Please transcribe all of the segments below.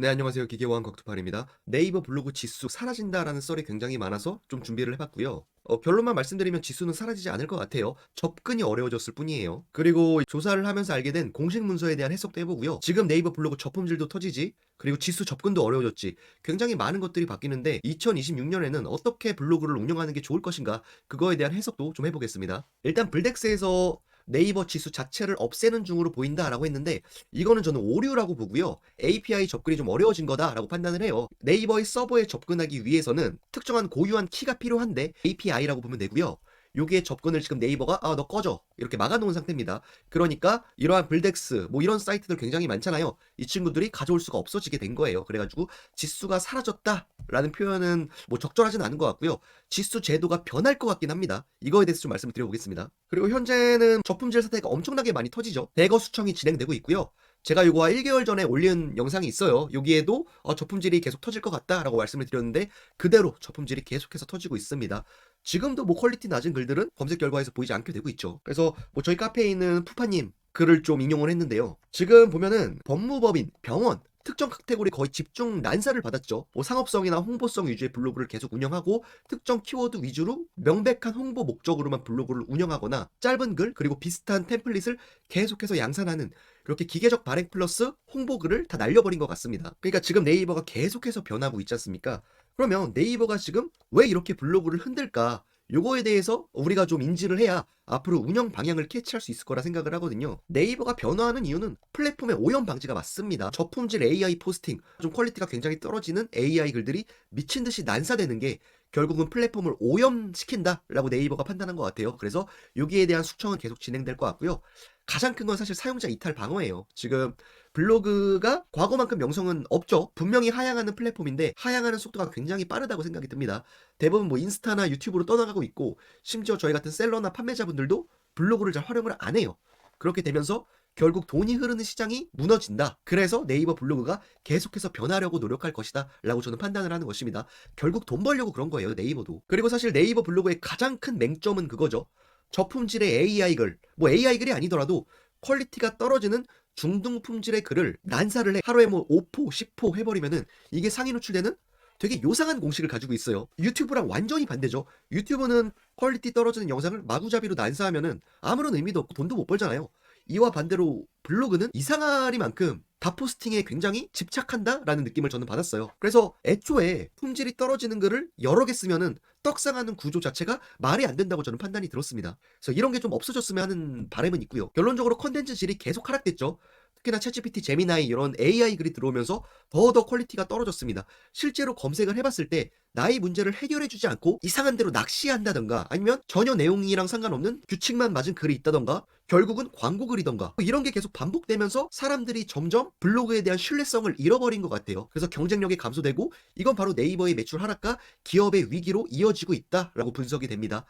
네, 안녕하세요. 기계왕 곽투팔입니다. 네이버 블로그 지수 사라진다라는 썰이 굉장히 많아서 좀 준비를 해봤고요. 결론만 말씀드리면 지수는 사라지지 않을 것 같아요. 접근이 어려워졌을 뿐이에요. 그리고 조사를 하면서 알게 된 공식 문서에 대한 해석도 해보고요. 지금 네이버 블로그 저품질도 터지지, 그리고 지수 접근도 어려워졌지, 굉장히 많은 것들이 바뀌는데 2026년에는 어떻게 블로그를 운영하는 게 좋을 것인가, 그거에 대한 해석도 좀 해보겠습니다. 일단 블덱스에서 네이버 지수 자체를 없애는 중으로 보인다라고 했는데, 이거는 저는 오류라고 보고요. API 접근이 좀 어려워진 거다라고 판단을 해요. 네이버의 서버에 접근하기 위해서는 특정한 고유한 키가 필요한데 API라고 보면 되고요. 여기에 접근을 지금 네이버가 너 꺼져 이렇게 막아놓은 상태입니다. 그러니까 이러한 블덱스 뭐 이런 사이트들 굉장히 많잖아요. 이 친구들이 가져올 수가 없어지게 된 거예요. 그래가지고 지수가 사라졌다라는 표현은 뭐 적절하진 않은 것 같고요. 지수 제도가 변할 것 같긴 합니다. 이거에 대해서 좀 말씀을 드려보겠습니다. 그리고 현재는 저품질 사태가 엄청나게 많이 터지죠. 대거 수청이 진행되고 있고요. 제가 요거 1개월 전에 올린 영상이 있어요. 여기에도 저품질이 계속 터질 것 같다라고 말씀을 드렸는데 그대로 저품질이 계속해서 터지고 있습니다. 지금도 뭐 퀄리티 낮은 글들은 검색 결과에서 보이지 않게 되고 있죠. 그래서 뭐 저희 카페에 있는 푸파님 글을 좀 인용을 했는데요. 지금 보면은 법무법인, 병원, 특정 카테고리 거의 집중 난사를 받았죠. 뭐 상업성이나 홍보성 위주의 블로그를 계속 운영하고 특정 키워드 위주로 명백한 홍보 목적으로만 블로그를 운영하거나 짧은 글 그리고 비슷한 템플릿을 계속해서 양산하는 그렇게 기계적 발행 플러스 홍보글을 다 날려버린 것 같습니다. 그러니까 지금 네이버가 계속해서 변하고 있지 않습니까? 그러면 네이버가 지금 왜 이렇게 블로그를 흔들까? 요거에 대해서 우리가 좀 인지를 해야 앞으로 운영 방향을 캐치할 수 있을 거라 생각을 하거든요. 네이버가 변화하는 이유는 플랫폼의 오염 방지가 맞습니다. 저품질 AI 포스팅, 좀 퀄리티가 굉장히 떨어지는 AI 글들이 미친 듯이 난사되는 게 결국은 플랫폼을 오염시킨다라고 네이버가 판단한 것 같아요. 그래서 여기에 대한 숙청은 계속 진행될 것 같고요. 가장 큰 건 사실 사용자 이탈 방어예요. 지금 블로그가 과거만큼 명성은 없죠. 분명히 하향하는 플랫폼인데 하향하는 속도가 굉장히 빠르다고 생각이 듭니다. 대부분 뭐 인스타나 유튜브로 떠나가고 있고 심지어 저희 같은 셀러나 판매자분들도 블로그를 잘 활용을 안 해요. 그렇게 되면서 결국 돈이 흐르는 시장이 무너진다. 그래서 네이버 블로그가 계속해서 변하려고 노력할 것이다 라고 저는 판단을 하는 것입니다. 결국 돈 벌려고 그런 거예요, 네이버도. 그리고 사실 네이버 블로그의 가장 큰 맹점은 그거죠. 저품질의 AI 글, 뭐 AI 글이 아니더라도 퀄리티가 떨어지는 중등 품질의 글을 난사를 해 하루에 뭐 5포, 10포 해버리면은 이게 상위 노출되는 되게 요상한 공식을 가지고 있어요. 유튜브랑 완전히 반대죠. 유튜브는 퀄리티 떨어지는 영상을 마구잡이로 난사하면은 아무런 의미도 없고 돈도 못 벌잖아요. 이와 반대로 블로그는 이상하리만큼 다포스팅에 굉장히 집착한다라는 느낌을 저는 받았어요. 그래서 애초에 품질이 떨어지는 글을 여러 개 쓰면은 떡상하는 구조 자체가 말이 안 된다고 저는 판단이 들었습니다. 그래서 이런 게 좀 없어졌으면 하는 바람은 있고요. 결론적으로 컨텐츠 질이 계속 하락됐죠. 특히나 챗GPT, 제미나이 이런 AI 글이 들어오면서 더 퀄리티가 떨어졌습니다. 실제로 검색을 해봤을 때 나의 문제를 해결해주지 않고 이상한 대로 낚시한다던가 아니면 전혀 내용이랑 상관없는 규칙만 맞은 글이 있다던가 결국은 광고 글이던가 이런 게 계속 반복되면서 사람들이 점점 블로그에 대한 신뢰성을 잃어버린 것 같아요. 그래서 경쟁력이 감소되고 이건 바로 네이버의 매출 하락과 기업의 위기로 이어지고 있다라고 분석이 됩니다.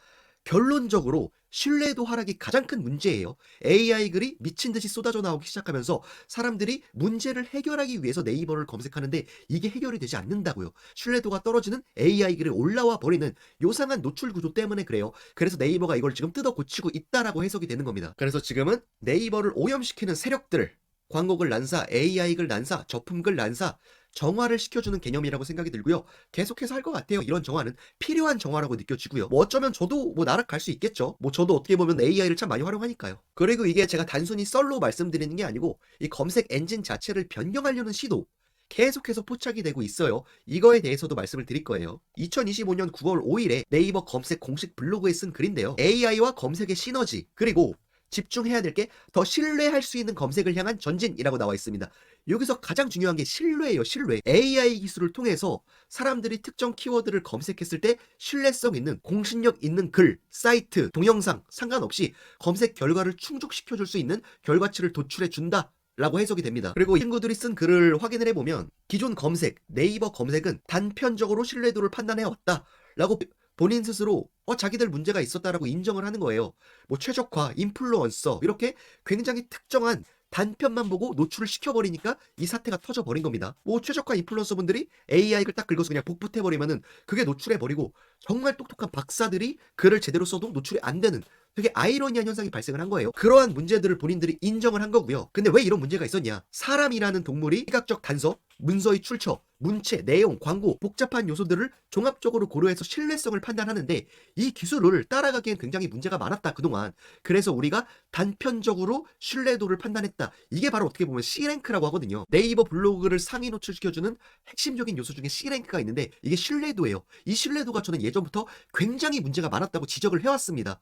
결론적으로 신뢰도 하락이 가장 큰 문제예요. AI 글이 미친 듯이 쏟아져 나오기 시작하면서 사람들이 문제를 해결하기 위해서 네이버를 검색하는데 이게 해결이 되지 않는다고요. 신뢰도가 떨어지는 AI 글이 올라와 버리는 요상한 노출 구조 때문에 그래요. 그래서 네이버가 이걸 지금 뜯어 고치고 있다라고 해석이 되는 겁니다. 그래서 지금은 네이버를 오염시키는 세력들, 광고글 난사, AI 글 난사, 저품글 난사, 정화를 시켜주는 개념이라고 생각이 들고요. 계속해서 할 것 같아요. 이런 정화는 필요한 정화라고 느껴지고요. 뭐 어쩌면 저도 뭐 나락갈 수 있겠죠. 뭐 저도 어떻게 보면 AI를 참 많이 활용하니까요. 그리고 이게 제가 단순히 썰로 말씀드리는 게 아니고 이 검색 엔진 자체를 변경하려는 시도 계속해서 포착이 되고 있어요. 이거에 대해서도 말씀을 드릴 거예요. 2025년 9월 5일에 네이버 검색 공식 블로그에 쓴 글인데요. AI와 검색의 시너지 그리고 집중해야 될 게 더 신뢰할 수 있는 검색을 향한 전진이라고 나와 있습니다. 여기서 가장 중요한 게 신뢰예요, 신뢰. AI 기술을 통해서 사람들이 특정 키워드를 검색했을 때 신뢰성 있는, 공신력 있는 글, 사이트, 동영상 상관없이 검색 결과를 충족시켜줄 수 있는 결과치를 도출해 준다. 라고 해석이 됩니다. 그리고 이 친구들이 쓴 글을 확인을 해보면 기존 검색, 네이버 검색은 단편적으로 신뢰도를 판단해 왔다. 라고 본인 스스로 자기들 문제가 있었다라고 인정을 하는 거예요. 뭐 최적화, 인플루언서 이렇게 굉장히 특정한 단편만 보고 노출을 시켜버리니까 이 사태가 터져버린 겁니다. 뭐 최적화 인플루언서 분들이 AI를 딱 긁어서 그냥 복붙해버리면은 그게 노출해버리고 정말 똑똑한 박사들이 글을 제대로 써도 노출이 안 되는 되게 아이러니한 현상이 발생을 한 거예요. 그러한 문제들을 본인들이 인정을 한 거고요. 근데 왜 이런 문제가 있었냐? 사람이라는 동물이 시각적 단서, 문서의 출처, 문체, 내용, 광고, 복잡한 요소들을 종합적으로 고려해서 신뢰성을 판단하는데 이 기술을 따라가기엔 굉장히 문제가 많았다, 그동안. 그래서 우리가 단편적으로 신뢰도를 판단했다. 이게 바로 어떻게 보면 C랭크라고 하거든요. 네이버 블로그를 상위 노출시켜주는 핵심적인 요소 중에 C랭크가 있는데 이게 신뢰도예요. 이 신뢰도가 저는 예전부터 굉장히 문제가 많았다고 지적을 해왔습니다.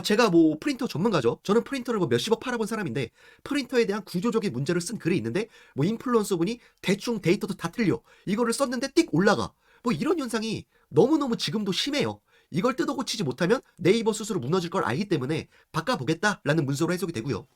제가 뭐 프린터 전문가죠. 저는 프린터를 뭐 몇십억 팔아본 사람인데 프린터에 대한 구조적인 문제를 쓴 글이 있는데 뭐 인플루언서분이 대충 데이터도 다 틀려. 이거를 썼는데 띡 올라가. 뭐 이런 현상이 너무너무 지금도 심해요. 이걸 뜯어 고치지 못하면 네이버 스스로 무너질 걸 알기 때문에 바꿔보겠다라는 문서로 해석이 되고요.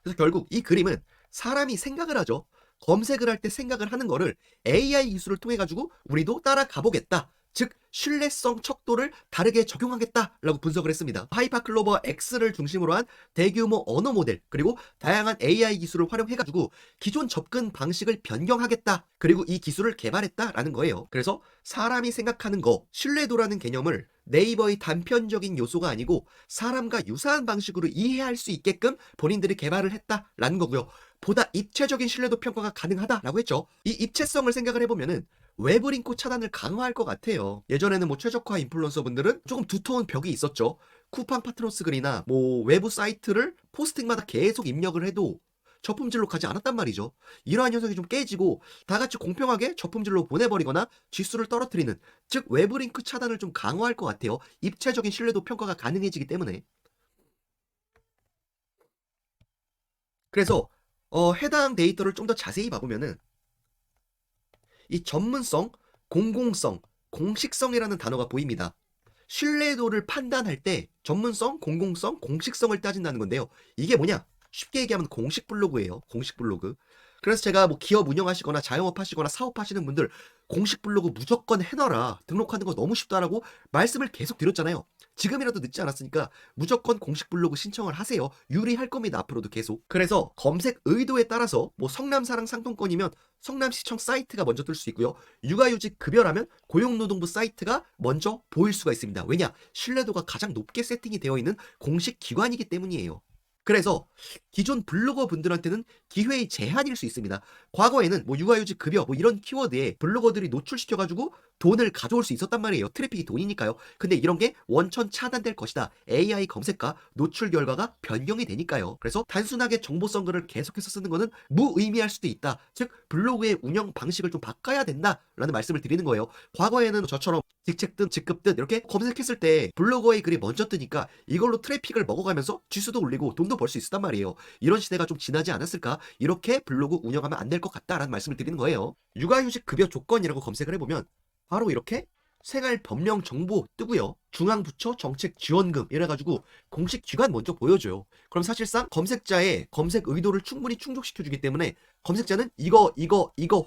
그래서 결국 이 그림은 사람이 생각을 하죠. 검색을 할 때 생각을 하는 거를 AI 기술을 통해 가지고 우리도 따라가 보겠다. 즉 신뢰성 척도를 다르게 적용하겠다라고 분석을 했습니다. 하이파클로버 X를 중심으로 한 대규모 언어 모델 그리고 다양한 AI 기술을 활용해가지고 기존 접근 방식을 변경하겠다. 그리고 이 기술을 개발했다라는 거예요. 그래서 사람이 생각하는 거, 신뢰도라는 개념을 네이버의 단편적인 요소가 아니고 사람과 유사한 방식으로 이해할 수 있게끔 본인들이 개발을 했다라는 거고요. 보다 입체적인 신뢰도 평가가 가능하다라고 했죠. 이 입체성을 생각을 해보면은 외부 링크 차단을 강화할 것 같아요. 예전에는 뭐 최적화 인플루언서 분들은 조금 두터운 벽이 있었죠. 쿠팡 파트너스 글이나 뭐 외부 사이트를 포스팅마다 계속 입력을 해도 저품질로 가지 않았단 말이죠. 이러한 현상이 좀 깨지고 다 같이 공평하게 저품질로 보내버리거나 지수를 떨어뜨리는, 즉 외부 링크 차단을 좀 강화할 것 같아요. 입체적인 신뢰도 평가가 가능해지기 때문에. 그래서 해당 데이터를 좀 더 자세히 봐보면은 이 전문성, 공공성, 공식성이라는 단어가 보입니다. 신뢰도를 판단할 때 전문성, 공공성, 공식성을 따진다는 건데요. 이게 뭐냐? 쉽게 얘기하면 공식 블로그예요. 공식 블로그. 그래서 제가 뭐 기업 운영하시거나 자영업 하시거나 사업하시는 분들 공식 블로그 무조건 해놔라. 등록하는 거 너무 쉽다라고 말씀을 계속 드렸잖아요. 지금이라도 늦지 않았으니까 무조건 공식 블로그 신청을 하세요. 유리할 겁니다. 앞으로도 계속. 그래서 검색 의도에 따라서 뭐 성남사랑 상품권이면 성남시청 사이트가 먼저 뜰 수 있고요. 육아휴직 급여라면 고용노동부 사이트가 먼저 보일 수가 있습니다. 왜냐? 신뢰도가 가장 높게 세팅이 되어 있는 공식 기관이기 때문이에요. 그래서 기존 블로거 분들한테는 기회의 제한일 수 있습니다. 과거에는 뭐 육아휴직 급여 뭐 이런 키워드에 블로거들이 노출시켜가지고 돈을 가져올 수 있었단 말이에요. 트래픽이 돈이니까요. 근데 이런 게 원천 차단될 것이다. AI 검색과 노출 결과가 변경이 되니까요. 그래서 단순하게 정보성 글을 계속해서 쓰는 거는 무의미할 수도 있다. 즉 블로그의 운영 방식을 좀 바꿔야 된다라는 말씀을 드리는 거예요. 과거에는 저처럼 직책든 직급든 이렇게 검색했을 때 블로거의 글이 먼저 뜨니까 이걸로 트래픽을 먹어가면서 지수도 올리고 돈도 벌 수 있었단 말이에요. 이런 시대가 좀 지나지 않았을까? 이렇게 블로그 운영하면 안 될 것 같다라는 말씀을 드리는 거예요. 육아휴직 급여 조건이라고 검색을 해보면 바로 이렇게 생활 변명 정보 뜨고요. 중앙부처 정책 지원금 이래가지고 공식 기관 먼저 보여줘요. 그럼 사실상 검색자의 검색 의도를 충분히 충족시켜주기 때문에 검색자는 이거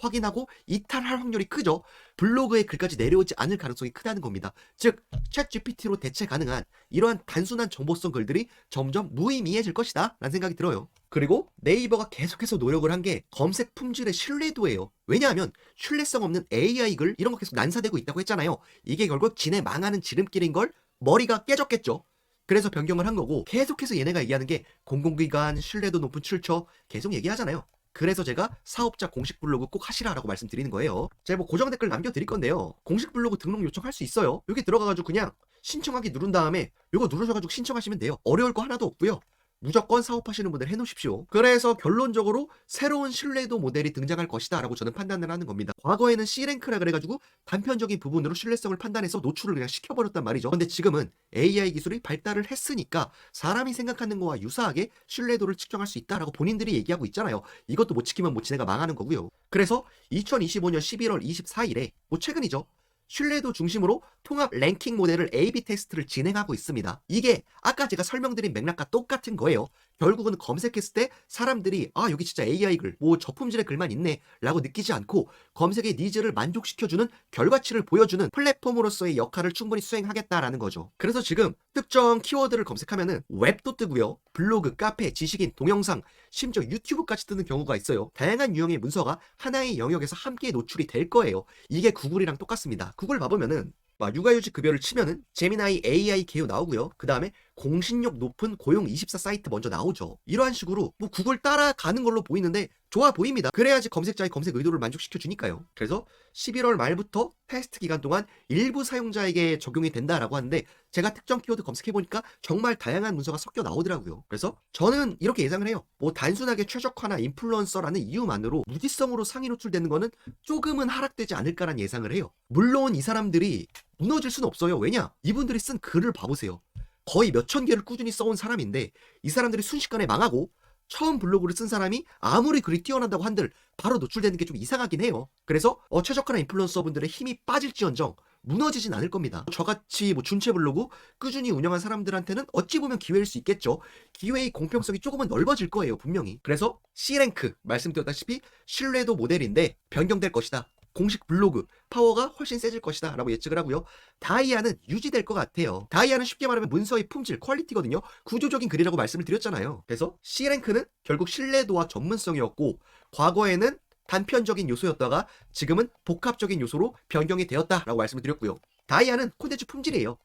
확인하고 이탈할 확률이 크죠. 블로그에 글까지 내려오지 않을 가능성이 크다는 겁니다. 즉 챗GPT로 대체 가능한 이러한 단순한 정보성 글들이 점점 무의미해질 것이다 라는 생각이 들어요. 그리고 네이버가 계속해서 노력을 한 게 검색 품질의 신뢰도예요. 왜냐하면 신뢰성 없는 AI 글 이런 거 계속 난사되고 있다고 했잖아요. 이게 결국 지네 망하는 지름길인 걸 머리가 깨졌겠죠. 그래서 변경을 한 거고 계속해서 얘네가 얘기하는 게 공공기관, 신뢰도 높은 출처 계속 얘기하잖아요. 그래서 제가 사업자 공식 블로그 꼭 하시라라고 말씀드리는 거예요. 제가 뭐 고정 댓글 남겨드릴 건데요. 공식 블로그 등록 요청할 수 있어요. 여기 들어가가지고 그냥 신청하기 누른 다음에 이거 누르셔가지고 신청하시면 돼요. 어려울 거 하나도 없고요. 무조건 사업하시는 분들 해놓으십시오. 그래서 결론적으로 새로운 신뢰도 모델이 등장할 것이다 라고 저는 판단을 하는 겁니다. 과거에는 C랭크라 그래가지고 단편적인 부분으로 신뢰성을 판단해서 노출을 그냥 시켜버렸단 말이죠. 근데 지금은 AI 기술이 발달을 했으니까 사람이 생각하는 거와 유사하게 신뢰도를 측정할 수 있다라고 본인들이 얘기하고 있잖아요. 이것도 못 지키면 뭐 지네가 망하는 거고요. 그래서 2025년 11월 24일에 뭐 최근이죠. 신뢰도 중심으로 통합 랭킹 모델을 A/B 테스트를 진행하고 있습니다. 이게 아까 제가 설명드린 맥락과 똑같은 거예요. 결국은 검색했을 때 사람들이 여기 진짜 AI 글, 뭐 저품질의 글만 있네 라고 느끼지 않고 검색의 니즈를 만족시켜주는 결과치를 보여주는 플랫폼으로서의 역할을 충분히 수행하겠다라는 거죠. 그래서 지금 특정 키워드를 검색하면은 웹도 뜨고요. 블로그, 카페, 지식인, 동영상, 심지어 유튜브까지 뜨는 경우가 있어요. 다양한 유형의 문서가 하나의 영역에서 함께 노출이 될 거예요. 이게 구글이랑 똑같습니다. 구글 봐보면은 육아휴직 급여를 치면은 제미나이 AI 개요 나오고요. 그 다음에 공신력 높은 고용24 사이트 먼저 나오죠. 이러한 식으로 뭐 구글 따라가는 걸로 보이는데 좋아 보입니다. 그래야지 검색자의 검색 의도를 만족시켜 주니까요. 그래서 11월 말부터 테스트 기간 동안 일부 사용자에게 적용이 된다라고 하는데 제가 특정 키워드 검색해보니까 정말 다양한 문서가 섞여 나오더라고요. 그래서 저는 이렇게 예상을 해요. 뭐 단순하게 최적화나 인플루언서라는 이유만으로 무지성으로 상위 노출되는 거는 조금은 하락되지 않을까라는 예상을 해요. 물론 이 사람들이 무너질 수는 없어요. 왜냐? 이분들이 쓴 글을 봐보세요. 거의 몇천 개를 꾸준히 써온 사람인데 이 사람들이 순식간에 망하고 처음 블로그를 쓴 사람이 아무리 글이 뛰어난다고 한들 바로 노출되는 게 좀 이상하긴 해요. 그래서 최적화나 인플루언서 분들의 힘이 빠질지언정 무너지진 않을 겁니다. 저같이 뭐 준체 블로그 꾸준히 운영한 사람들한테는 어찌 보면 기회일 수 있겠죠. 기회의 공평성이 조금은 넓어질 거예요, 분명히. 그래서 C랭크 말씀드렸다시피 신뢰도 모델인데 변경될 것이다. 공식 블로그 파워가 훨씬 세질 것이다 라고 예측을 하고요. 다이아는 유지될 것 같아요. 다이아는 쉽게 말하면 문서의 품질, 퀄리티거든요. 구조적인 글이라고 말씀을 드렸잖아요. 그래서 C랭크는 결국 신뢰도와 전문성이었고 과거에는 단편적인 요소였다가 지금은 복합적인 요소로 변경이 되었다라고 말씀을 드렸고요. 다이아는 콘텐츠 품질이에요.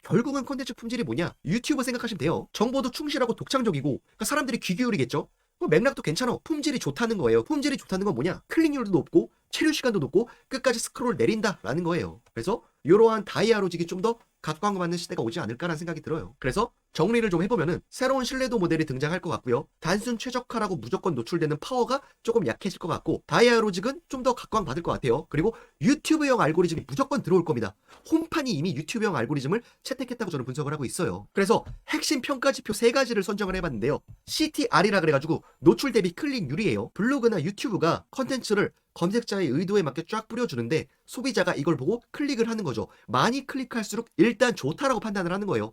결국은 콘텐츠 품질이 뭐냐? 유튜브 생각하시면 돼요. 정보도 충실하고 독창적이고 그러니까 사람들이 귀 기울이겠죠? 맥락도 괜찮아. 품질이 좋다는 거예요. 품질이 좋다는 건 뭐냐? 클릭률도 높고 체류 시간도 높고 끝까지 스크롤 내린다라는 거예요. 그래서 이러한 다이아 로직이 좀 더 각광받는 시대가 오지 않을까라는 생각이 들어요. 그래서 정리를 좀 해보면은 새로운 신뢰도 모델이 등장할 것 같고요. 단순 최적화라고 무조건 노출되는 파워가 조금 약해질 것 같고 다이아 로직은 좀 더 각광받을 것 같아요. 그리고 유튜브형 알고리즘이 무조건 들어올 겁니다. 홈판이 이미 유튜브형 알고리즘을 채택했다고 저는 분석을 하고 있어요. 그래서 핵심 평가지표 3가지를 선정을 해봤는데요. CTR이라 그래가지고 노출 대비 클릭률이에요. 블로그나 유튜브가 컨텐츠를 검색자의 의도에 맞게 쫙 뿌려주는데 소비자가 이걸 보고 클릭을 하는 거죠. 많이 클릭할수록 일단 좋다라고 판단을 하는 거예요.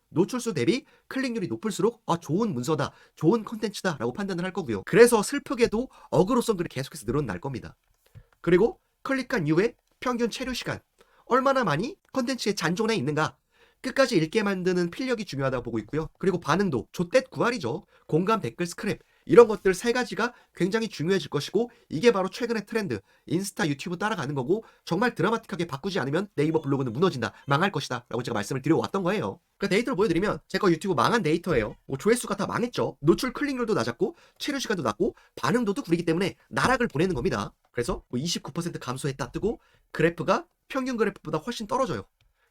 노출수 대비 클릭률이 높을수록 좋은 문서다, 좋은 컨텐츠다 라고 판단을 할 거고요. 그래서 슬프게도 어그로성 글이 계속해서 늘어날 겁니다. 그리고 클릭한 이후에 평균 체류 시간, 얼마나 많이 컨텐츠에 잔존해 있는가, 끝까지 읽게 만드는 필력이 중요하다고 보고 있고요. 그리고 반응도, 좆댓 구할이죠. 공감, 댓글, 스크랩 이런 것들 3가지가 굉장히 중요해질 것이고 이게 바로 최근의 트렌드, 인스타, 유튜브 따라가는 거고 정말 드라마틱하게 바꾸지 않으면 네이버 블로그는 무너진다, 망할 것이다 라고 제가 말씀을 드려왔던 거예요. 그러니까 데이터를 보여드리면 제 거 유튜브 망한 데이터예요. 뭐 조회수가 다 망했죠. 노출 클릭률도 낮았고 체류 시간도 낮고 반응도도 구리기 때문에 나락을 보내는 겁니다. 그래서 뭐 29% 감소했다 뜨고 그래프가 평균 그래프보다 훨씬 떨어져요.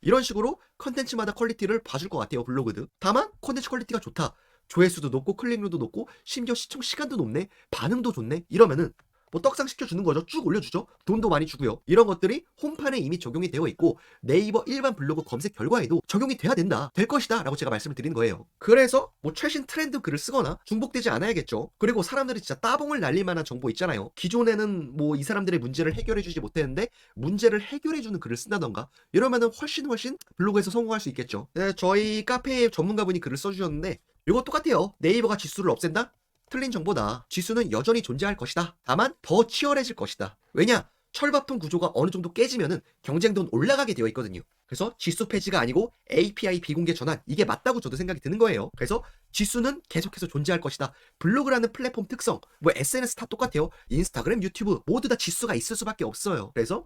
이런 식으로 컨텐츠마다 퀄리티를 봐줄 것 같아요, 블로그도. 다만 컨텐츠 퀄리티가 좋다, 조회수도 높고 클릭률도 높고 심지어 시청 시간도 높네, 반응도 좋네 이러면은 뭐 떡상 시켜주는 거죠. 쭉 올려주죠. 돈도 많이 주고요. 이런 것들이 홈판에 이미 적용이 되어 있고 네이버 일반 블로그 검색 결과에도 적용이 돼야 된다, 될 것이다 라고 제가 말씀을 드리는 거예요. 그래서 뭐 최신 트렌드 글을 쓰거나 중복되지 않아야겠죠. 그리고 사람들이 진짜 따봉을 날릴 만한 정보 있잖아요. 기존에는 뭐 이 사람들의 문제를 해결해주지 못했는데 문제를 해결해주는 글을 쓴다던가 이러면은 훨씬 블로그에서 성공할 수 있겠죠. 네, 저희 카페 전문가분이 글을 써주셨는데 이거 똑같아요. 네이버가 지수를 없앤다? 틀린 정보다. 지수는 여전히 존재할 것이다. 다만 더 치열해질 것이다. 왜냐? 철밥통 구조가 어느 정도 깨지면은 경쟁도는 올라가게 되어 있거든요. 그래서 지수 폐지가 아니고 API 비공개 전환, 이게 맞다고 저도 생각이 드는 거예요. 그래서 지수는 계속해서 존재할 것이다. 블로그라는 플랫폼 특성, 뭐 SNS 다 똑같아요. 인스타그램, 유튜브 모두 다 지수가 있을 수밖에 없어요. 그래서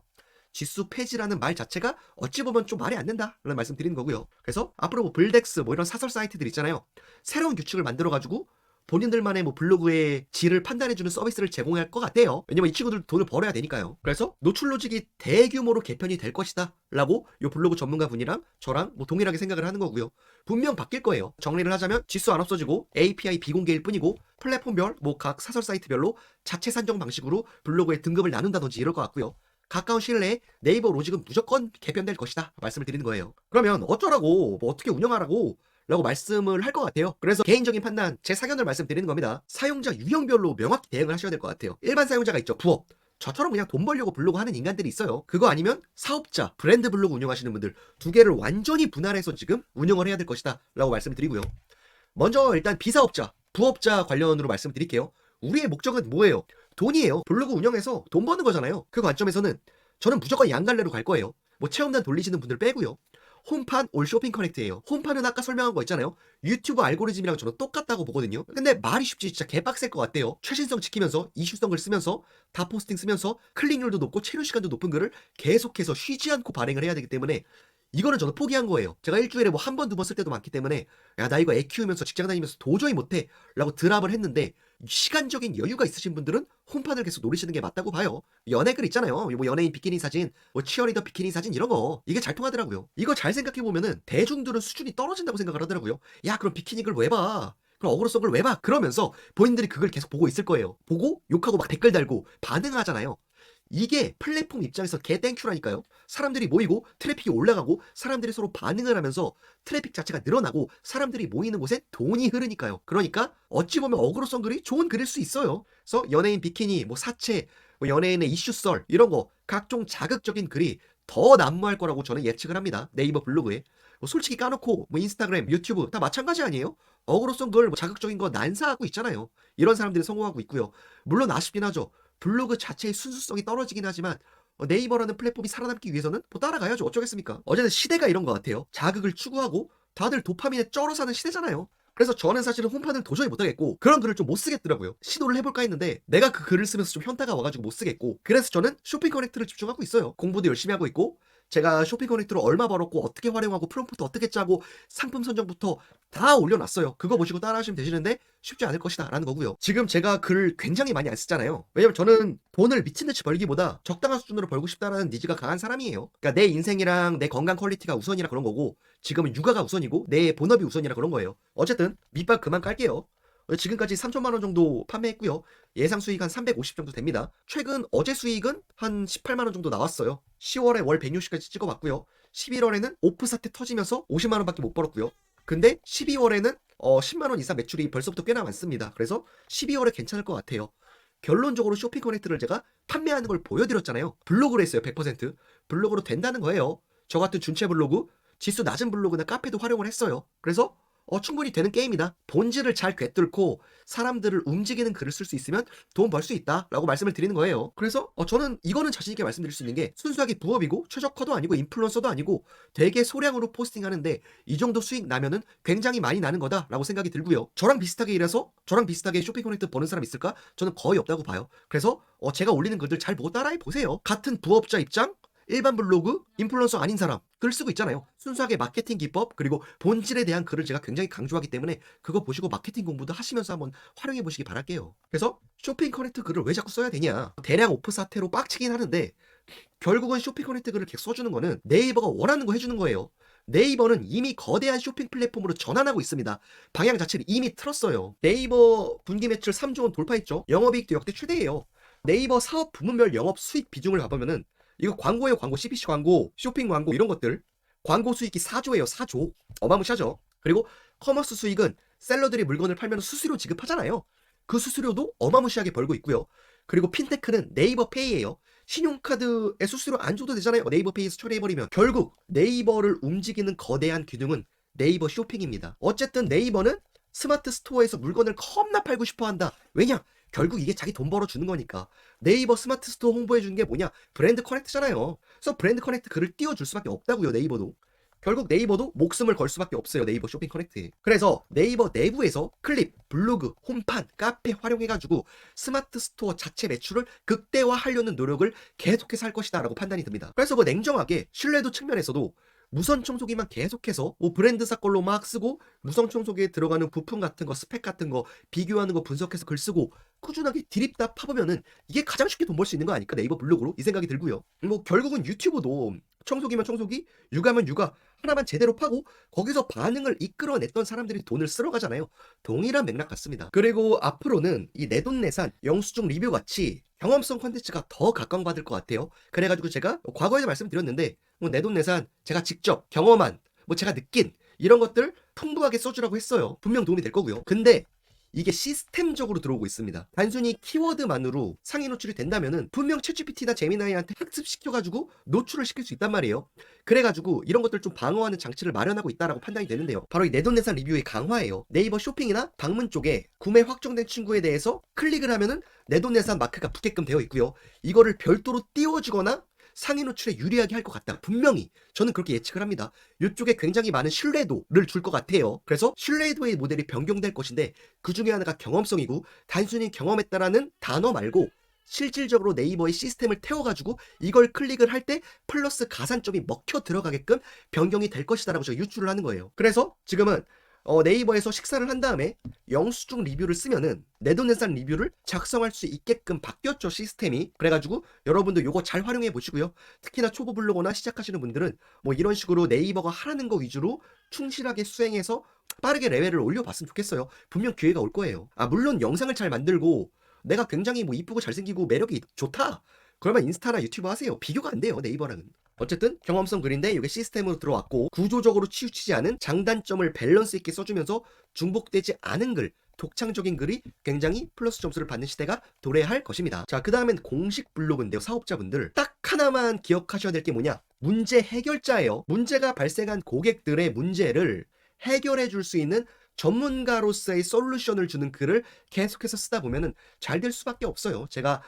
지수 폐지라는 말 자체가 어찌 보면 좀 말이 안 된다라는 말씀 드리는 거고요. 그래서 앞으로 뭐 블덱스 뭐 이런 사설 사이트들 있잖아요. 새로운 규칙을 만들어가지고 본인들만의 뭐 블로그의 질을 판단해주는 서비스를 제공할 것 같아요. 왜냐면 이 친구들 돈을 벌어야 되니까요. 그래서 노출 로직이 대규모로 개편이 될 것이다 라고 요 블로그 전문가 분이랑 저랑 뭐 동일하게 생각을 하는 거고요. 분명 바뀔 거예요. 정리를 하자면 지수 안 없어지고 API 비공개일 뿐이고 플랫폼별 뭐 각 사설 사이트별로 자체 산정 방식으로 블로그의 등급을 나눈다든지 이럴 것 같고요. 가까운 시일 내에 네이버 로직은 무조건 개편될 것이다 말씀을 드리는 거예요. 그러면 어쩌라고, 뭐 어떻게 운영하라고 라고 말씀을 할 것 같아요. 그래서 개인적인 판단, 제 사견을 말씀드리는 겁니다. 사용자 유형별로 명확히 대응을 하셔야 될 것 같아요. 일반 사용자가 있죠. 부업. 저처럼 그냥 돈 벌려고 블로그 하는 인간들이 있어요. 그거 아니면 사업자, 브랜드 블로그 운영하시는 분들, 두 개를 완전히 분할해서 지금 운영을 해야 될 것이다 라고 말씀을 드리고요. 먼저 일단 비사업자, 부업자 관련으로 말씀드릴게요. 우리의 목적은 뭐예요? 돈이에요. 블로그 운영해서 돈 버는 거잖아요. 그 관점에서는 저는 무조건 양갈래로 갈 거예요. 뭐 체험단 돌리시는 분들 빼고요. 홈판 올 쇼핑 커넥트예요. 홈판은 아까 설명한 거 있잖아요. 유튜브 알고리즘이랑 저는 똑같다고 보거든요. 근데 말이 쉽지 진짜 개빡셀 것 같아요. 최신성 지키면서 이슈성을 쓰면서 다 포스팅 쓰면서 클릭률도 높고 체류 시간도 높은 글을 계속해서 쉬지 않고 발행을 해야 되기 때문에 이거는 저는 포기한 거예요. 제가 일주일에 뭐 한 번, 두 번 쓸 때도 많기 때문에 야, 나 이거 애 키우면서 직장 다니면서 도저히 못해 라고 드랍을 했는데 시간적인 여유가 있으신 분들은 홈판을 계속 노리시는 게 맞다고 봐요. 연예글 있잖아요. 뭐 연예인 비키니 사진, 뭐 치어리더 비키니 사진 이런 거 이게 잘 통하더라고요. 이거 잘 생각해 보면은 대중들은 수준이 떨어진다고 생각을 하더라고요. 야, 그럼 비키니 글 왜 봐? 그럼 어그로성 글 왜 봐? 그러면서 본인들이 그걸 계속 보고 있을 거예요. 보고 욕하고 막 댓글 달고 반응하잖아요. 이게 플랫폼 입장에서 개 땡큐라니까요. 사람들이 모이고 트래픽이 올라가고 사람들이 서로 반응을 하면서 트래픽 자체가 늘어나고 사람들이 모이는 곳에 돈이 흐르니까요. 그러니까 어찌 보면 어그로성 글이 좋은 글일 수 있어요. 그래서 연예인 비키니, 뭐 사채, 뭐 연예인의 이슈썰 이런 거 각종 자극적인 글이 더 난무할 거라고 저는 예측을 합니다. 네이버 블로그에. 뭐 솔직히 까놓고 뭐 인스타그램, 유튜브 다 마찬가지 아니에요? 어그로성 글, 뭐 자극적인 거 난사하고 있잖아요. 이런 사람들이 성공하고 있고요. 물론 아쉽긴 하죠. 블로그 자체의 순수성이 떨어지긴 하지만 네이버라는 플랫폼이 살아남기 위해서는 뭐 따라가야죠. 어쩌겠습니까? 어제는 시대가 이런 것 같아요. 자극을 추구하고 다들 도파민에 쩔어 사는 시대잖아요. 그래서 저는 사실은 홈판을 도저히 못하겠고 그런 글을 좀 못 쓰겠더라고요. 시도를 해볼까 했는데 내가 그 글을 쓰면서 좀 현타가 와가지고 못 쓰겠고 그래서 저는 쇼핑 커넥트를 집중하고 있어요. 공부도 열심히 하고 있고 제가 쇼핑 커넥트로 얼마 벌었고 어떻게 활용하고 프롬프트 어떻게 짜고 상품 선정부터 다 올려놨어요. 그거 보시고 따라하시면 되시는데 쉽지 않을 것이다 라는 거고요. 지금 제가 글 굉장히 많이 안 쓰잖아요. 왜냐면 저는 돈을 미친듯이 벌기보다 적당한 수준으로 벌고 싶다라는 니즈가 강한 사람이에요. 그러니까 내 인생이랑 내 건강 퀄리티가 우선이라 그런 거고 지금은 육아가 우선이고 내 본업이 우선이라 그런 거예요. 어쨌든 밑밥 그만 깔게요. 지금까지 3천만 원 정도 판매했고요. 예상 수익 한 350 정도 됩니다. 최근 어제 수익은 한 18만 원 정도 나왔어요. 10월에 월 160까지 찍어봤고요. 11월에는 오프 사태 터지면서 50만 원밖에 못 벌었고요. 근데 12월에는 10만 원 이상 매출이 벌써부터 꽤나 많습니다. 그래서 12월에 괜찮을 것 같아요. 결론적으로 쇼핑 커넥트를 제가 판매하는 걸 보여드렸잖아요. 블로그로 했어요. 100%. 블로그로 된다는 거예요. 저 같은 준체 블로그, 지수 낮은 블로그나 카페도 활용을 했어요. 그래서 충분히 되는 게임이다. 본질을 잘 꿰뚫고 사람들을 움직이는 글을 쓸 수 있으면 돈 벌 수 있다라고 말씀을 드리는 거예요. 그래서 저는 이거는 자신 있게 말씀드릴 수 있는 게 순수하게 부업이고 최저커도 아니고 인플루언서도 아니고 되게 소량으로 포스팅하는데 이 정도 수익 나면은 굉장히 많이 나는 거다라고 생각이 들고요. 저랑 비슷하게 일해서 저랑 비슷하게 쇼핑 커넥트 버는 사람 있을까? 저는 거의 없다고 봐요. 그래서 제가 올리는 글들 잘 보고 따라해 보세요. 같은 부업자 입장 일반 블로그, 인플루언서 아닌 사람 글 쓰고 있잖아요. 순수하게 마케팅 기법 그리고 본질에 대한 글을 제가 굉장히 강조하기 때문에 그거 보시고 마케팅 공부도 하시면서 한번 활용해 보시기 바랄게요. 그래서 쇼핑 커넥트 글을 왜 자꾸 써야 되냐. 대량 오프 사태로 빡치긴 하는데 결국은 쇼핑 커넥트 글을 계속 써주는 거는 네이버가 원하는 거 해주는 거예요. 네이버는 이미 거대한 쇼핑 플랫폼으로 전환하고 있습니다. 방향 자체를 이미 틀었어요. 네이버 분기 매출 3조 원 돌파했죠. 영업이익도 역대 최대예요. 네이버 사업 부문별 영업 수익 비중을 봐보면은 이거 광고예요. 광고, CPC 광고, 쇼핑 광고 이런 것들. 광고 수익이 4조예요. 4조. 어마무시하죠. 그리고 커머스 수익은 셀러들이 물건을 팔면 수수료 지급하잖아요. 그 수수료도 어마무시하게 벌고 있고요. 그리고 핀테크는 네이버 페이예요. 신용카드에 수수료 안 줘도 되잖아요. 네이버 페이에서 처리해버리면. 결국 네이버를 움직이는 거대한 기둥은 네이버 쇼핑입니다. 어쨌든 네이버는 스마트 스토어에서 물건을 겁나 팔고 싶어 한다. 왜냐? 결국 이게 자기 돈 벌어주는 거니까. 네이버 스마트 스토어 홍보해주는 게 뭐냐? 브랜드 커넥트잖아요. 그래서 브랜드 커넥트 글을 띄워줄 수밖에 없다고요. 네이버도. 결국 네이버도 목숨을 걸 수밖에 없어요. 네이버 쇼핑 커넥트에. 그래서 네이버 내부에서 클립, 블로그, 홈판, 카페 활용해가지고 스마트 스토어 자체 매출을 극대화하려는 노력을 계속해서 할 것이다 라고 판단이 듭니다. 그래서 뭐 냉정하게 신뢰도 측면에서도 무선 청소기만 계속해서 뭐 브랜드사 걸로 막 쓰고 무선 청소기에 들어가는 부품 같은 거 스펙 같은 거 비교하는 거 분석해서 글 쓰고 꾸준하게 드립다 파보면은 이게 가장 쉽게 돈 벌 수 있는 거 아닐까 네이버 블로그로 이 생각이 들고요. 뭐 결국은 유튜브도 청소기면 청소기, 육아면 육아 하나만 제대로 파고 거기서 반응을 이끌어냈던 사람들이 돈을 쓸어 가잖아요. 동일한 맥락 같습니다. 그리고 앞으로는 이 내돈내산, 영수증 리뷰 같이 경험성 컨텐츠가 더 각광받을 것 같아요. 그래가지고 제가 과거에도 말씀드렸는데 뭐 내돈내산 제가 직접 경험한 뭐 제가 느낀 이런 것들 풍부하게 써주라고 했어요. 분명 도움이 될 거고요. 근데 이게 시스템적으로 들어오고 있습니다. 단순히 키워드만으로 상위 노출이 된다면은 분명 챗GPT나 제미나이한테 학습시켜가지고 노출을 시킬 수 있단 말이에요. 그래가지고 이런 것들 좀 방어하는 장치를 마련하고 있다라고 판단이 되는데요. 바로 이 내돈내산 리뷰의 강화예요. 네이버 쇼핑이나 방문 쪽에 구매 확정된 친구에 대해서 클릭을 하면은 내돈내산 마크가 붙게끔 되어 있고요. 이거를 별도로 띄워주거나 상위 노출에 유리하게 할 것 같다. 분명히 저는 그렇게 예측을 합니다. 이쪽에 굉장히 많은 신뢰도를 줄 것 같아요. 그래서 신뢰도의 모델이 변경될 것인데 그 중에 하나가 경험성이고 단순히 경험했다라는 단어 말고 실질적으로 네이버의 시스템을 태워가지고 이걸 클릭을 할 때 플러스 가산점이 먹혀 들어가게끔 변경이 될 것이다 라고 제가 유추를 하는 거예요. 그래서 지금은 네이버에서 식사를 한 다음에 영수증 리뷰를 쓰면은 내돈내산 리뷰를 작성할 수 있게끔 바뀌었죠, 시스템이. 그래가지고 여러분도 요거 잘 활용해 보시고요. 특히나 초보 블로거나 시작하시는 분들은 뭐 이런 식으로 네이버가 하라는 거 위주로 충실하게 수행해서 빠르게 레벨을 올려봤으면 좋겠어요. 분명 기회가 올 거예요. 물론 영상을 잘 만들고 내가 굉장히 뭐 이쁘고 잘생기고 매력이 좋다, 그러면 인스타나 유튜브 하세요. 비교가 안 돼요, 네이버랑은. 어쨌든 경험성 글인데 이게 시스템으로 들어왔고, 구조적으로 치우치지 않은 장단점을 밸런스 있게 써주면서 중복되지 않은 글, 독창적인 글이 굉장히 플러스 점수를 받는 시대가 도래할 것입니다. 자, 그 다음엔 공식 블로그인데요. 사업자분들 딱 하나만 기억하셔야 될 게 뭐냐, 문제 해결자예요. 문제가 발생한 고객들의 문제를 해결해 줄 수 있는 전문가로서의 솔루션을 주는 글을 계속해서 쓰다 보면은 잘 될 수밖에 없어요. 제가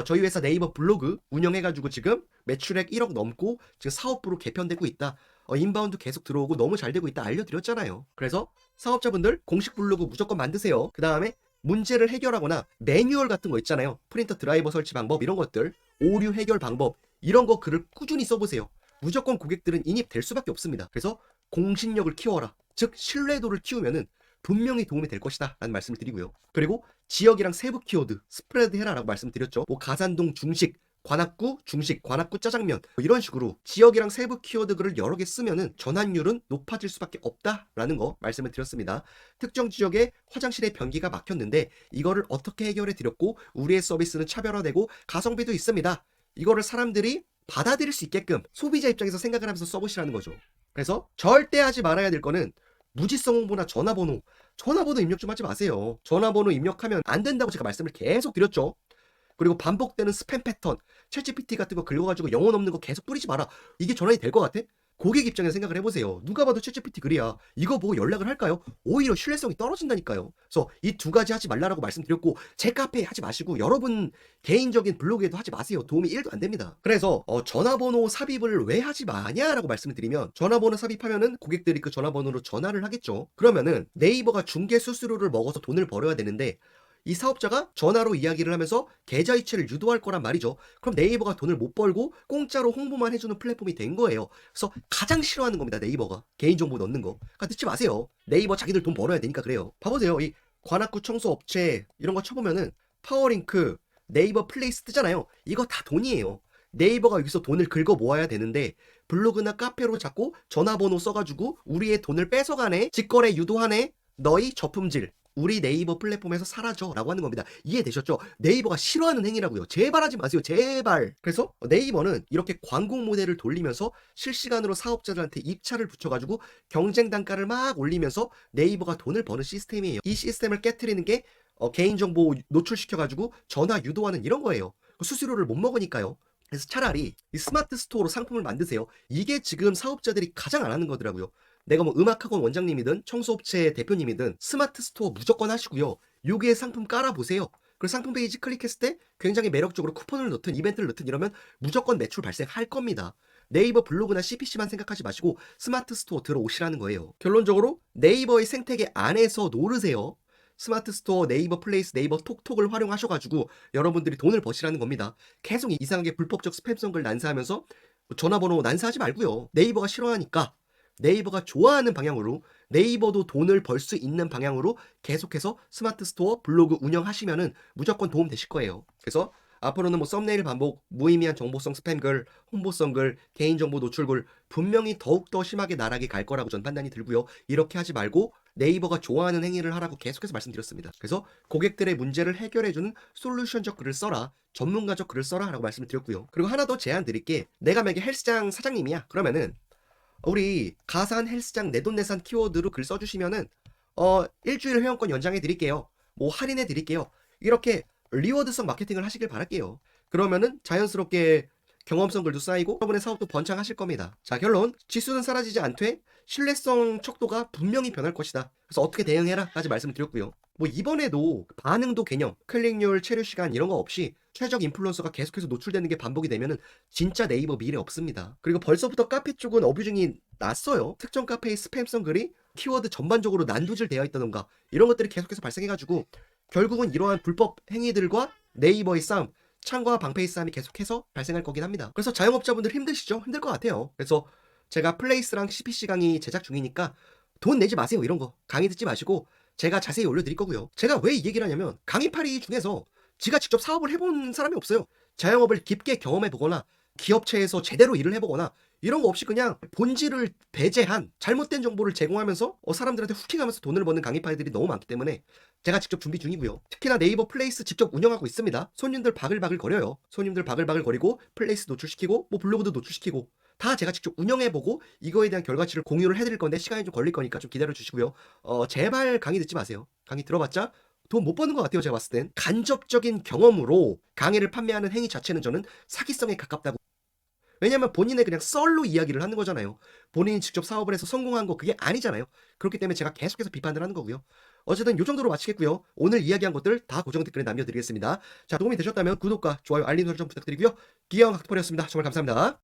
저희 회사 네이버 블로그 운영해가지고 지금 매출액 1억 넘고 지금 사업부로 개편되고 있다, 인바운드 계속 들어오고 너무 잘 되고 있다 알려드렸잖아요. 그래서 사업자분들 공식 블로그 무조건 만드세요. 그 다음에 문제를 해결하거나 매뉴얼 같은 거 있잖아요. 프린터 드라이버 설치 방법, 이런 것들, 오류 해결 방법, 이런 거 글을 꾸준히 써보세요. 무조건 고객들은 인입될 수밖에 없습니다. 그래서 공신력을 키워라, 즉 신뢰도를 키우면은 분명히 도움이 될 것이다 라는 말씀을 드리고요. 그리고 지역이랑 세부 키워드 스프레드 해라 라고 말씀드렸죠. 뭐 가산동 중식, 관악구 중식, 관악구 짜장면, 뭐 이런 식으로 지역이랑 세부 키워드 글을 여러 개 쓰면은 전환율은 높아질 수밖에 없다라는 거 말씀을 드렸습니다. 특정 지역에 화장실에 변기가 막혔는데 이거를 어떻게 해결해 드렸고, 우리의 서비스는 차별화되고 가성비도 있습니다, 이거를 사람들이 받아들일 수 있게끔 소비자 입장에서 생각을 하면서 써보시라는 거죠. 그래서 절대 하지 말아야 될 거는 무지성 홍보나 전화번호 입력 좀 하지 마세요. 전화번호 입력하면 안 된다고 제가 말씀을 계속 드렸죠. 그리고 반복되는 스팸 패턴, 챗GPT 같은 거 긁어가지고 영혼 없는 거 계속 뿌리지 마라. 이게 전환이 될 것 같아? 고객 입장에서 생각을 해보세요. 누가 봐도 챗GPT 글이야. 이거 보고 연락을 할까요? 오히려 신뢰성이 떨어진다니까요. 그래서 이 두 가지 하지 말라라고 말씀드렸고, 제 카페에 하지 마시고 여러분 개인적인 블로그에도 하지 마세요. 도움이 1도 안 됩니다. 그래서 전화번호 삽입을 왜 하지 마냐라고 말씀을 드리면, 전화번호 삽입하면은 고객들이 그 전화번호로 전화를 하겠죠. 그러면은 네이버가 중개 수수료를 먹어서 돈을 벌어야 되는데, 이 사업자가 전화로 이야기를 하면서 계좌 이체를 유도할 거란 말이죠. 그럼 네이버가 돈을 못 벌고 공짜로 홍보만 해주는 플랫폼이 된 거예요. 그래서 가장 싫어하는 겁니다, 네이버가. 개인정보 넣는 거. 그러니까 듣지 마세요. 네이버 자기들 돈 벌어야 되니까 그래요. 봐보세요. 이 관악구 청소업체 이런 거 쳐보면은 파워링크, 네이버 플레이스 뜨잖아요. 이거 다 돈이에요. 네이버가 여기서 돈을 긁어 모아야 되는데 블로그나 카페로 자꾸 전화번호 써가지고 우리의 돈을 뺏어가네, 직거래 유도하네, 너희 저품질 우리 네이버 플랫폼에서 사라져 라고 하는 겁니다. 이해되셨죠? 네이버가 싫어하는 행위라고요. 제발 하지 마세요, 제발. 그래서 네이버는 이렇게 광고 모델을 돌리면서 실시간으로 사업자들한테 입찰을 붙여가지고 경쟁 단가를 막 올리면서 네이버가 돈을 버는 시스템이에요. 이 시스템을 깨트리는 게 개인정보 노출시켜가지고 전화 유도하는 이런 거예요. 수수료를 못 먹으니까요. 그래서 차라리 이 스마트 스토어로 상품을 만드세요. 이게 지금 사업자들이 가장 안 하는 거더라고요. 내가 뭐 음악학원 원장님이든 청소업체 대표님이든 스마트 스토어 무조건 하시고요. 여기에 상품 깔아보세요. 그리고 상품 페이지 클릭했을 때 굉장히 매력적으로 쿠폰을 넣든 이벤트를 넣든 이러면 무조건 매출 발생할 겁니다. 네이버 블로그나 CPC만 생각하지 마시고 스마트 스토어 들어오시라는 거예요. 결론적으로 네이버의 생태계 안에서 노르세요. 스마트 스토어, 네이버 플레이스, 네이버 톡톡을 활용하셔가지고 여러분들이 돈을 버시라는 겁니다. 계속 이상하게 불법적 스팸성 글 난사하면서 전화번호 난사하지 말고요. 네이버가 싫어하니까 네이버가 좋아하는 방향으로, 네이버도 돈을 벌 수 있는 방향으로 계속해서 스마트 스토어 블로그 운영하시면은 무조건 도움 되실 거예요. 그래서 앞으로는 뭐 썸네일 반복, 무의미한 정보성 스팸글, 홍보성 글, 개인정보 노출글 분명히 더욱더 심하게 나락이 갈 거라고 전 판단이 들고요. 이렇게 하지 말고 네이버가 좋아하는 행위를 하라고 계속해서 말씀드렸습니다. 그래서 고객들의 문제를 해결해주는 솔루션적 글을 써라, 전문가적 글을 써라 라고 말씀을 드렸고요. 그리고 하나 더 제안 드릴게. 내가 만약에 헬스장 사장님이야. 그러면은 우리 가산 헬스장 내돈내산 키워드로 글 써주시면은 일주일 회원권 연장해 드릴게요. 뭐 할인해 드릴게요. 이렇게 리워드성 마케팅을 하시길 바랄게요. 그러면은 자연스럽게 경험성 글도 쌓이고 여러분의 사업도 번창하실 겁니다. 자, 결론. 지수는 사라지지 않되 신뢰성 척도가 분명히 변할 것이다. 그래서 어떻게 대응해라 까지 말씀을 드렸고요. 뭐 이번에도 반응도 개념, 클릭률, 체류 시간 이런 거 없이 최적 인플루언서가 계속해서 노출되는 게 반복이 되면은 진짜 네이버 미래 없습니다. 그리고 벌써부터 카페 쪽은 어뷰징이 났어요. 특정 카페의 스팸성 글이 키워드 전반적으로 난두질 되어 있다던가 이런 것들이 계속해서 발생해가지고 결국은 이러한 불법 행위들과 네이버의 싸움, 협찬과 방페이스함이 계속해서 발생할 거긴 합니다. 그래서 자영업자분들 힘드시죠? 힘들 것 같아요. 그래서 제가 플레이스랑 CPC 강의 제작 중이니까 돈 내지 마세요. 이런 거 강의 듣지 마시고 제가 자세히 올려드릴 거고요. 제가 왜 이 얘기를 하냐면 강의파리 중에서 지가 직접 사업을 해본 사람이 없어요. 자영업을 깊게 경험해보거나 기업체에서 제대로 일을 해보거나 이런 거 없이 그냥 본질을 배제한 잘못된 정보를 제공하면서 사람들한테 후킹하면서 돈을 버는 강의파이들이 너무 많기 때문에 제가 직접 준비 중이고요. 특히나 네이버 플레이스 직접 운영하고 있습니다. 손님들 바글바글 거려요. 손님들 바글바글 거리고 플레이스 노출시키고 뭐 블로그도 노출시키고 다 제가 직접 운영해보고 이거에 대한 결과치를 공유를 해드릴 건데 시간이 좀 걸릴 거니까 좀 기다려 주시고요. 제발 강의 듣지 마세요. 강의 들어봤자 돈 못 버는 것 같아요. 제가 봤을 땐 간접적인 경험으로 강의를 판매하는 행위 자체는 저는 사기성에 가깝다고. 왜냐면 본인의 그냥 썰로 이야기를 하는 거잖아요. 본인이 직접 사업을 해서 성공한 거 그게 아니잖아요. 그렇기 때문에 제가 계속해서 비판을 하는 거고요. 어쨌든 요 정도로 마치겠고요. 오늘 이야기한 것들 다 고정 댓글에 남겨드리겠습니다. 자, 도움이 되셨다면 구독과 좋아요, 알림 설정 부탁드리고요. 기왕 각토벌이었습니다. 정말 감사합니다.